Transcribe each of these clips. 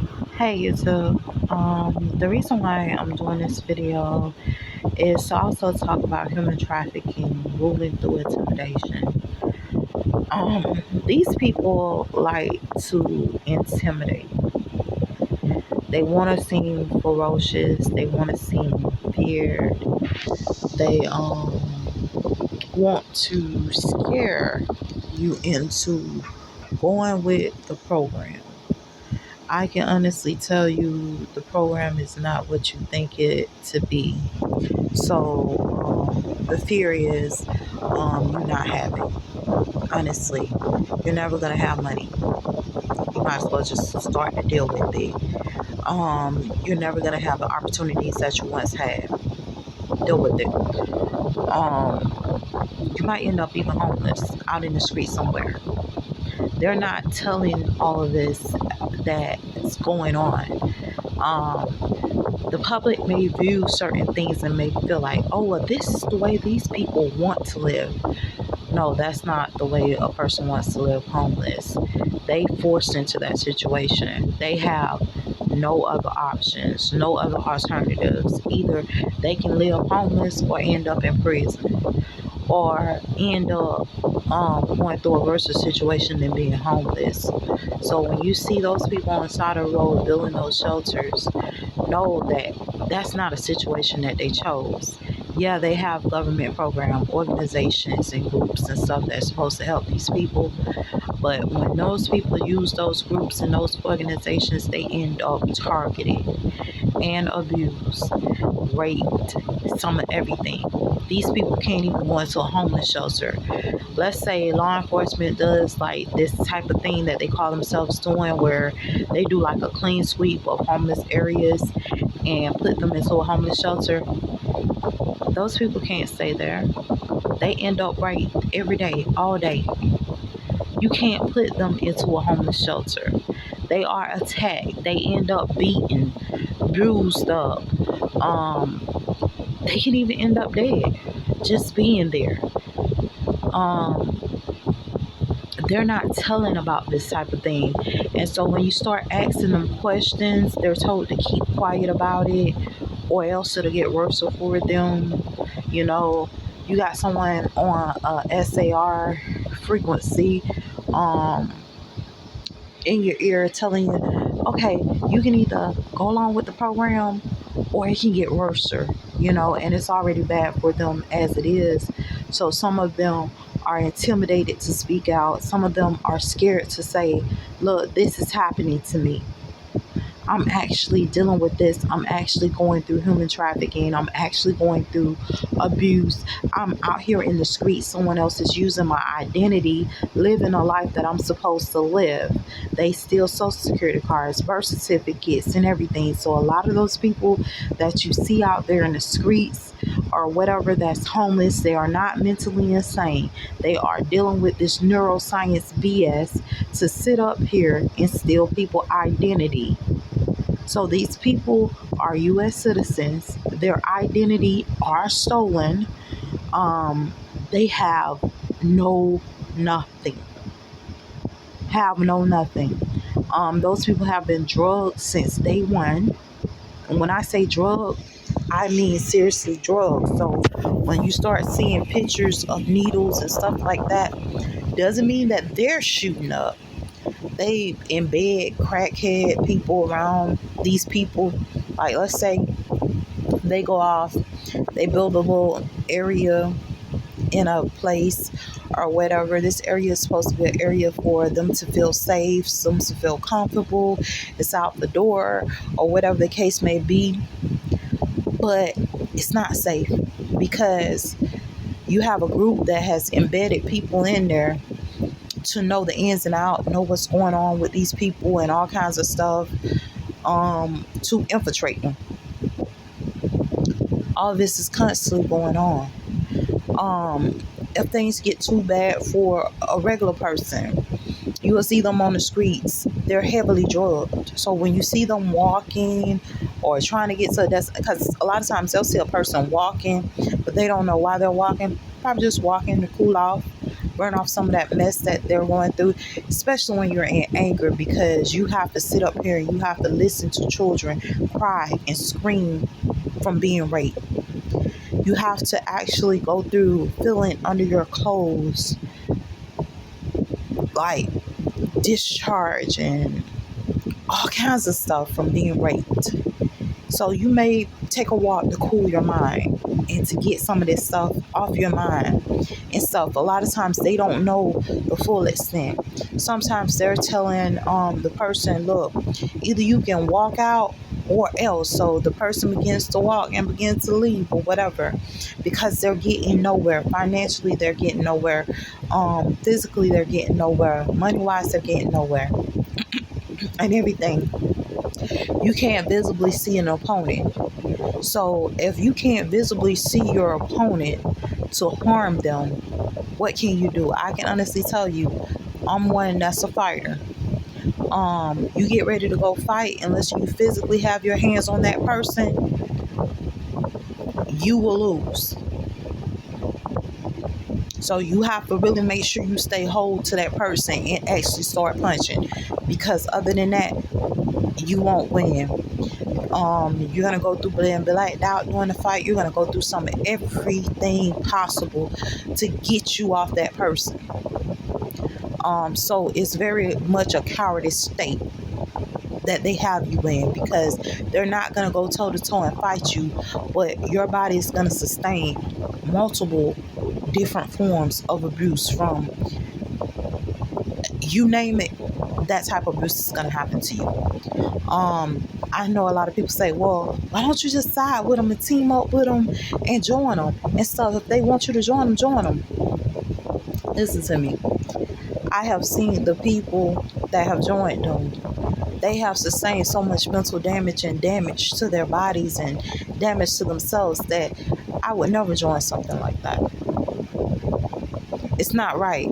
Hey YouTube. The reason why I'm doing this video is to also talk about human trafficking, moving through intimidation. These people like to intimidate. They want to seem ferocious. They want to seem feared. They want to scare you into going with the program. I can honestly tell you the program is not what you think it to be. So the fear is you not having. Honestly, you're never gonna have money. You might as well just start to deal with it. You're never gonna have the opportunities that you once had. Deal with it. You might end up even homeless out in the street somewhere. They're not telling all of this that's going on. The public may view certain things and may feel like, oh, well, this is the way these people want to live. No, that's not the way a person wants to live homeless. They forced into that situation. They have no other options, no other alternatives. Either they can live homeless or end up in prison or end up going through a worse situation than being homeless. So when you see those people on the side of the road building those shelters, know that that's not a situation that they chose. Yeah, they have government program, organizations and groups and stuff that's supposed to help these people. But when those people use those groups and those organizations, they end up targeted and abused, raped, some of everything. These people can't even go into a homeless shelter. Let's say law enforcement does like this type of thing that they call themselves doing, where they do like a clean sweep of homeless areas and put them into a homeless shelter. Those people can't stay there. They end up right every day, all day. You can't put them into a homeless shelter. They are attacked. They end up beaten, bruised up. Um, they can even end up dead just being there. Um, they're not telling about this type of thing. And so when you start asking them questions, they're told to keep quiet about it or else it'll get worse for them. You know, you got someone on SAR frequency um, in your ear telling you, okay, you can either go along with the program or it can get worse, and it's already bad for them as it is. So some of them are intimidated to speak out. Some of them are scared to say, look, this is happening to me. I'm actually dealing with this. I'm actually going through human trafficking. I'm actually going through abuse. I'm out here in the streets. Someone else is using my identity, living a life that I'm supposed to live. They steal social security cards, birth certificates, and everything. So a lot of those people that you see out there in the streets or whatever that's homeless, they are not mentally insane. They are dealing with this neuroscience BS to sit up here and steal people identity. So these people are U.S. citizens. Their identity are stolen. They have no nothing. Have no nothing. Those people have been drugged since day one. And when I say drug, I mean seriously drugged. So when you start seeing pictures of needles and stuff like that, doesn't mean that they're shooting up. They embed crackhead people around these people. Like, let's say they go off, they build a little area in a place or whatever. This area is supposed to be an area for them to feel safe, them to feel comfortable. It's out the door or whatever the case may be. But it's not safe because you have a group that has embedded people in there to know the ins and outs, know what's going on with these people and all kinds of stuff, to infiltrate them. All of this is constantly going on. If things get too bad for a regular person, you will see them on the streets. They're heavily drugged. So when you see them walking or trying to get to that's because a lot of times they'll see a person walking, but they don't know why they're walking. Probably just walking to cool off, burn off some of that mess that they're going through, especially when you're in anger, because you have to sit up here and you have to listen to children cry and scream from being raped. You have to actually go through feeling under your clothes like discharge and all kinds of stuff from being raped. So you may take a walk to cool your mind and to get some of this stuff off your mind and stuff. A lot of times they don't know the full extent. Sometimes they're telling the person, look, either you can walk out or else. So the person begins to walk and begins to leave or whatever, because they're getting nowhere. Financially, they're getting nowhere. Physically, they're getting nowhere. Money wise, they're getting nowhere. And everything. You can't visibly see an opponent. So if you can't visibly see your opponent to harm them, what can you do? I can honestly tell you, I'm one that's a fighter. You get ready to go fight, unless you physically have your hands on that person, you will lose. So you have to really make sure you stay hold to that person and actually start punching, because other than that, you won't win. You're gonna go through being blacked out during the fight. You're gonna go through everything possible to get you off that person. So it's very much a cowardice state that they have you in, because they're not going to go toe to toe and fight you, but your body is going to sustain multiple different forms of abuse from, you name it, that type of abuse is going to happen to you. I know a lot of people say, well, why don't you just side with them and team up with them and join them and stuff? If they want you to join them, join them. Listen to me. I have seen the people that have joined them. They have sustained so much mental damage and damage to their bodies and damage to themselves that I would never join something like that. It's not right.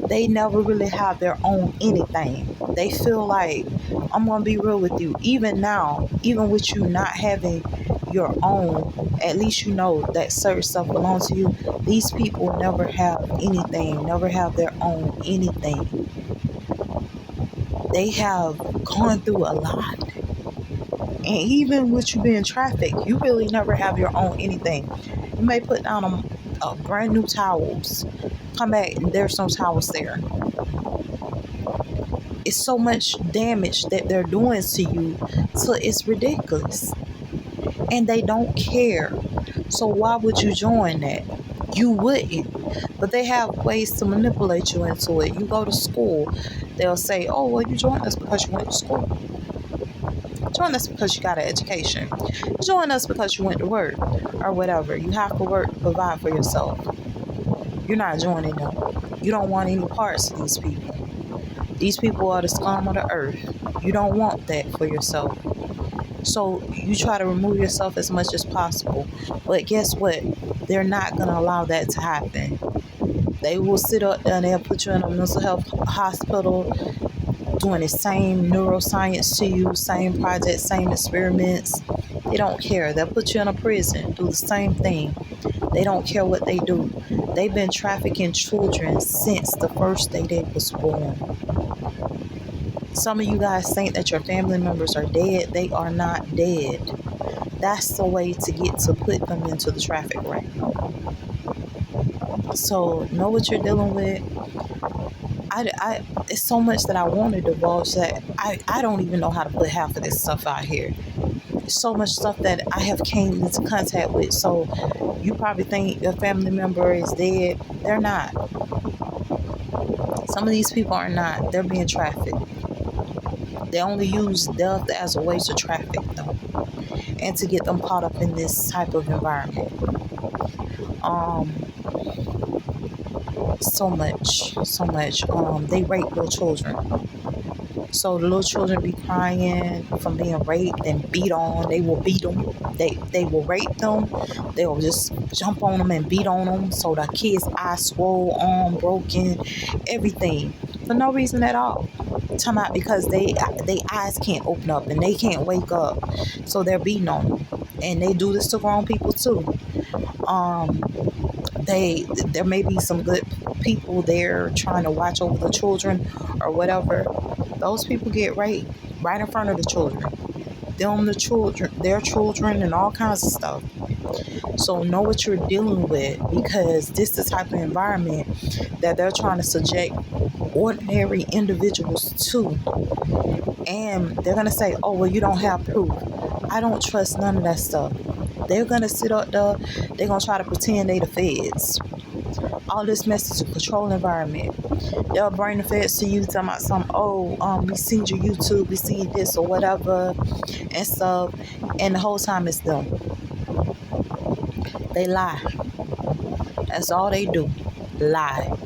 They never really have their own anything. They feel like, I'm going to be real with you, even now, even with you not having your own, at least you know that certain stuff belongs to you. These people never have anything, never have their own anything. They have gone through a lot. And even with you being trafficked, you really never have your own anything. You may put down a brand new towels, come back and there's no towels there. It's so much damage that they're doing to you, so it's ridiculous. And they don't care. So why would you join that? You wouldn't. But they have ways to manipulate you into it. You go to school, they'll say, oh, well, you joined us because you went to school. Join us because you got an education. Join us because you went to work or whatever. You have to work to provide for yourself. You're not joining them. You don't want any parts of these people. These people are the scum of the earth. You don't want that for yourself. So you try to remove yourself as much as possible. But guess what? They're not going to allow that to happen. They will sit up there and they'll put you in a mental health hospital doing the same neuroscience to you, same projects, same experiments. They don't care. They'll put you in a prison, do the same thing. They don't care what they do. They've been trafficking children since the first day they was born. Some of you guys think that your family members are dead. They are not dead. That's the way to get to put them into the traffic ring. So know what you're dealing with. It's so much that I want to divulge that I don't even know how to put half of this stuff out here. So much stuff that I have came into contact with. So you probably think your family member is dead. They're not. Some of these people are not. They're being trafficked. They only use death as a way to traffic them and to get them caught up in this type of environment. So much. They rape little children. So the little children be crying from being raped and beat on. They will beat them. They will rape them. They will just jump on them and beat on them. So the kid's eyes swole, arm broken, everything for no reason at all. Talking about because they eyes can't open up and they can't wake up, so they're beating on them. And they do this to grown people too. there may be some good people there trying to watch over the children or whatever. Those people get right in front of the children, the children, their children, and all kinds of stuff. So know what you're dealing with, because this is the type of environment that they're trying to subject ordinary individuals to. And they're going to say, oh, well, you don't have proof. I don't trust none of that stuff. They're going to sit up there. They're going to try to pretend they the feds. All this message of control environment. They'll bring the feds to you talking about some, we seen your YouTube, we seen this or whatever and stuff. And the whole time it's them. They lie. That's all they do. Lie.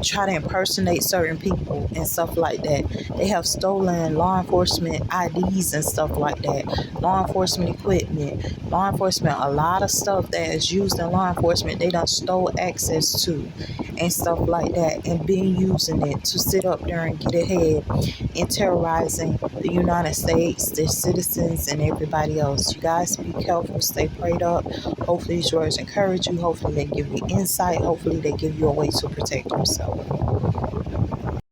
Try to impersonate certain people and stuff like that. They have stolen law enforcement IDs and stuff like that. Law enforcement equipment. Law enforcement, a lot of stuff that is used in law enforcement, they done stole access to and stuff like that, and been using it to sit up there and get ahead in terrorizing the United States, their citizens, and everybody else. You guys be careful, stay prayed up. Hopefully these words encourage you. Hopefully they give you insight. Hopefully they give you a way to protect yourself.